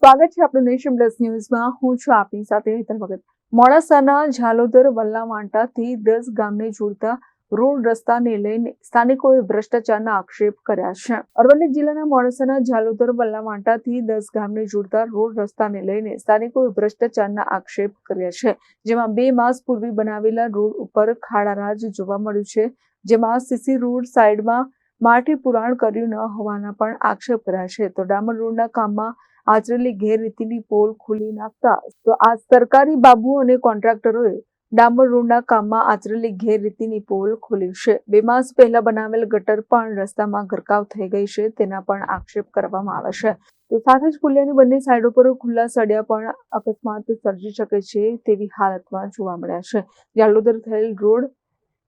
સ્વાગત છે આપણું નેશન પ્લસ ન્યૂઝમાં। હું છું આપની સાથે હેતલ ભગત। મોડાસાના ઝાલોદર વલ્લાવાંટાથી 10 ગામને જોડતા રોડ રસ્તાને લઈને સ્થાનિકોએ ભ્રષ્ટાચારના આક્ષેપ કર્યા છે। અરવલ્લી જિલ્લાના મોડાસાના ઝાલોદર વલ્લાવાંટાથી 10 ગામને જોડતા રોડ રસ્તાને લઈને સ્થાનિકોએ ભ્રષ્ટાચારના આક્ષેપ કર્યા છે, જેમાં 2 માસ પૂર્વે બનાવેલા રોડ ઉપર ખાડારાજ જોવા મળ્યું છે, જેમાં સીસી રોડ સાઈડમાં માટી પુરાણ કર્યું ન હોવાના પણ આક્ષેપ કર્યા છે। તો ડામર રોડના કામમાં આચરેલી ગેરરીતિની પોલ ખોલી નાખતા તો આ સરકારી બાબુઓ અને કોન્ટ્રાક્ટરોએ ડામર રોડના કામમાં આચરેલી ગેરરીતિની પોલ ખોલી છે। 2 માસ પહેલા બનાવેલ ગટર પણ રસ્તામાં ગરકાવ થઈ ગઈ છે, તેના પણ આક્ષેપ કરવામાં આવે છે। તો સાથે જ પુલિયાની બંને સાઈડો પર ખુલ્લા સળિયા પણ અકસ્માત સર્જી શકે છે તેવી હાલતમાં જોવા મળ્યા છે। ઝાલોદર થયેલ રોડ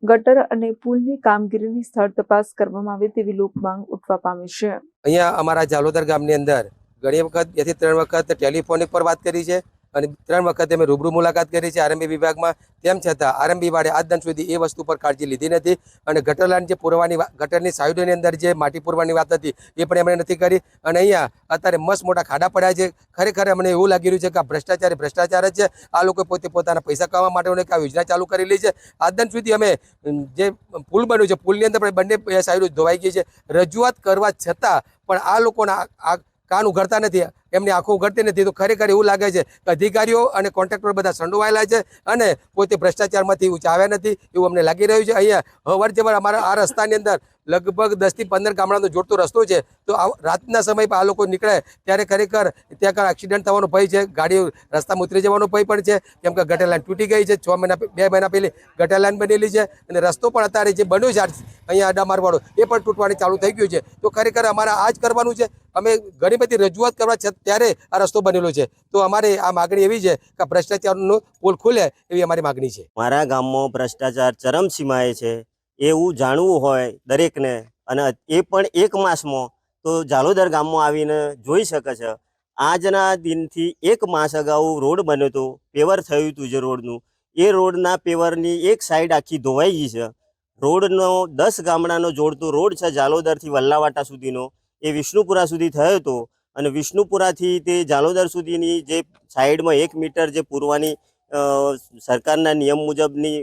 ગટર અને પુલની કામગીરીની સ્થળ તપાસ કરવામાં આવે તેવી લોકમાંગ ઉઠવા પામી છે। અહીંયા અમારા ઝાલોદર ગામની અંદર ઘણી વખત 2 થી 3 વખત ટેલિફોનિક પર વાત કરી છે અને 3 વખત અમે રૂબરૂ મુલાકાત કરી છે આરએમબી વિભાગમાં। તેમ છતાં આરએમબી વાળે આજ દિન સુધી એ વસ્તુ પર કાળજી લીધી નથી અને ગટર લાઈન જે પૂરવાની ગટરની સાઈડોની અંદર જે માટી પૂરવાની વાત હતી એ પણ એમણે નથી કરી અને અહીંયા અત્યારે મસ્ત મોટા ખાડા પડ્યા છે। ખરેખર અમને એવું લાગી રહ્યું છે કે આ ભ્રષ્ટાચાર જ છે। આ લોકો પોતે પોતાના પૈસા કમાવા માટે આ યોજના ચાલુ કરેલી છે। આજ દિન સુધી અમે જે પુલ બન્યું છે પુલની અંદર પણ બંને સાઈડો ધોવાઈ ગઈ છે। રજૂઆત કરવા છતાં પણ આ લોકોના કાન ઉઘડતા નથી, એમની આંખો ઉઘડતી નથી। તો ખરેખર એવું લાગે છે કે અધિકારીઓ અને કોન્ટ્રાક્ટર બધા સંડોવાયેલા છે અને પોતે ભ્રષ્ટાચારમાંથી ઊંચા આવ્યા નથી એવું અમને લાગી રહ્યું છે। અહીંયા અવર જવર અમારા આ રસ્તાની અંદર લગભગ 10 થી 15 ગામડાનો જોડતો રસ્તો છે, તો રાતના સમય પર આ લોકો નીકળે ત્યારે ખરેખર ત્યાં એક્સિડન્ટ થવાનો ભય છે, ગાડી રસ્તામાં ઉતરી જવાનો ભય પણ છે, કેમ કે ગટર લાઈન તૂટી ગઈ છે। 2 મહિના પહેલી ગટર લાઈન બનેલી છે અને રસ્તો પણ અત્યારે જે બન્યો છે અહીંયા અડામારવાળો એ પણ તૂટવાની ચાલુ થઈ ગયું છે। તો ખરેખર અમારે આ જ કરવાનું છે। અમે ઘણી બધી રજૂઆત કરવા છે ત્યારે આ રસ્તો બનેલો છે। તો અમારે આ માગણી એવી છે કે ભ્રષ્ટાચારનો પોલ ખુલે એવી અમારી માગણી છે। મારા ગામમાં ભ્રષ્ટાચાર ચરમસીમાએ છે એવું જાણવું હોય દરેકને અને એ પણ 1 માસમાં તો ઝાલોદર ગામમાં આવીને જોઈ શકે છે। આજના દિનથી 1 માસ અગાઉ રોડ બન્યો હતો, પેવર થયું હતું જે રોડનું, એ રોડના પેવરની એક સાઈડ આખી ધોવાઈ ગઈ છે। રોડનો 10 ગામડાનો જોડતો રોડ છે ઝાલોદરથી વલ્લાવાટા સુધીનો, એ વિષ્ણુપુરા સુધી થયો હતો અને વિષ્ણુપુરાથી તે ઝાલોદર સુધીની જે સાઈડમાં 1 મીટર જે પૂરવાની સરકારના નિયમ મુજબની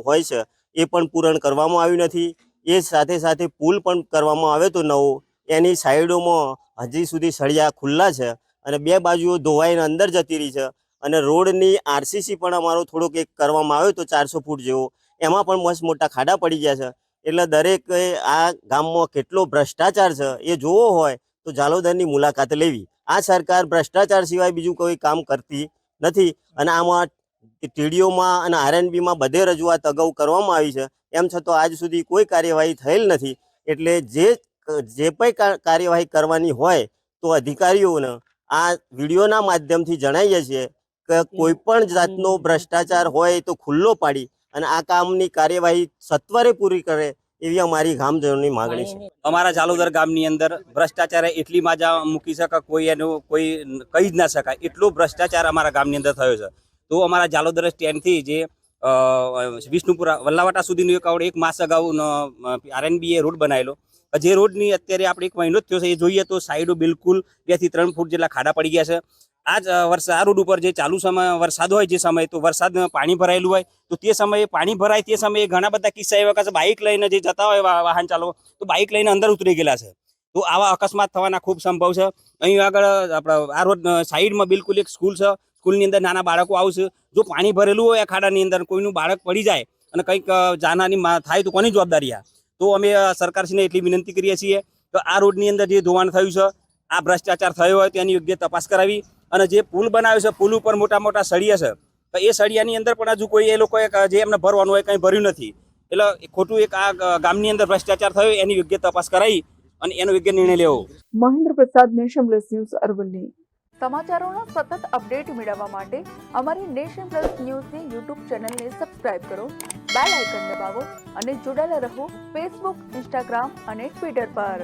હોય છે એ પણ પૂરણ કરવામાં આવ્યું નથી। એ સાથે સાથે પુલ પણ કરવામાં આવ્યો તો નવો, એની સાઈડોમાં હજી સુધી સળિયા ખુલ્લા છે અને 2 બાજુઓ ધોવાઈને અંદર જતી રહી છે અને રોડની આરસીસી પણ અમારો થોડોક એક કરવામાં આવ્યો તો 400 ફૂટ જેવો, એમાં પણ મસ્ત મોટા ખાડા પડી ગયા છે। એટલે દરેકે આ ગામમાં કેટલો ભ્રષ્ટાચાર છે એ જોવો હોય તો ઝાલોદરની મુલાકાત લેવી। આ સરકાર ભ્રષ્ટાચાર સિવાય બીજું કોઈ કામ કરતી નથી અને આમાં ટીડીઓમાં અને આરએનબીમાં બધે રજૂઆત અગાઉ કરવામાં આવી છે, એમ છતાં આજ સુધી કોઈ કાર્યવાહી થયેલ નથી। એટલે જે પણ કાર્યવાહી કરવાની હોય તો અધિકારીઓને આ વિડીયોના માધ્યમથી જણાવીએ છીએ કે કોઈ પણ જાતનો ભ્રષ્ટાચાર હોય તો ખુલ્લો પાડી અને આ કામની કાર્યવાહી સત્વરે પૂરી કરે એવી અમારી ગામજનોની માગણી છે। અમારા ઝાલોદર ગામની અંદર ભ્રષ્ટાચાર એટલી માજા મૂકી શકે કોઈ એનું કોઈ કહી જ ના શકાય એટલો ભ્રષ્ટાચાર અમારા ગામની અંદર થયો છે। તો અમારા ઝાલોદર સ્ટેન્ડથી જે વિષ્ણુપુરા વલ્લાવાટા સુધીનો 1 માસ અગાઉ આરએનબીએ રોડ બનાવેલો, જે રોડની અત્યારે આપણે 1 મહિનો જ થયો છે, એ જોઈએ તો સાઈડો બિલકુલ 2 થી 3 ફૂટ જેટલા ખાડા પડી ગયા છે। આ રોડ ઉપર જે ચાલુ સમય વરસાદ હોય, જે સમય તો વરસાદમાં પાણી ભરાયેલું હોય તો તે સમયે પાણી ભરાય તે સમયે ઘણા બધા કિસ્સા એવા કે બાઇક લઈને જે જતા હોય વાહન ચાલકો તો બાઇક લઈને અંદર ઉતરી ગયેલા છે। તો આવા અકસ્માત થવાના ખૂબ સંભવ છે। અહીં આગળ આપણા આ રોડ સાઈડમાં બિલકુલ એક સ્કૂલ છે, સ્કૂલની અંદર નાના બાળકો આવશે, જો પાણી ભરેલું હોય આ ખાડાની અંદર કોઈનું બાળક પડી જાય અને કંઈક જાનહાની થાય તો કોની જવાબદારી? તો અમે સરકારશ્રીને એટલી વિનંતી કરીએ છીએ કે આ રોડની અંદર જે ધોવાણ થયું છે, આ ભ્રષ્ટાચાર થયો હોય તેની યોગ્ય તપાસ કરાવી અને જે પુલ બનાવ્યો છે પુલ ઉપર મોટા મોટા સળિયા છે તો એ સળિયાની અંદર પણ હજુ કોઈ એ લોકોએ જે એમને ભરવાનું હોય કંઈ ભર્યું નથી। એટલે ખોટું એક આ ગામની અંદર ભ્રષ્ટાચાર થયો એની યોગ્ય તપાસ કરાવી અને એનો યોગ્ય નિર્ણય લેવો। મહેન્દ્ર પ્રસાદ, નેશન પ્લસ ન્યૂઝ, અરવલ્લી। સમાચારોના સતત અપડેટ મેળવવા માટે અમારી નેશન પ્લસ ન્યૂઝની યુટ્યુબ ચેનલને સબસ્ક્રાઇબ કરો, બેલ આઇકન દબાવો અને જોડાયેલા રહો ફેસબુક, ઇન્સ્ટાગ્રામ અને ટ્વિટર પર।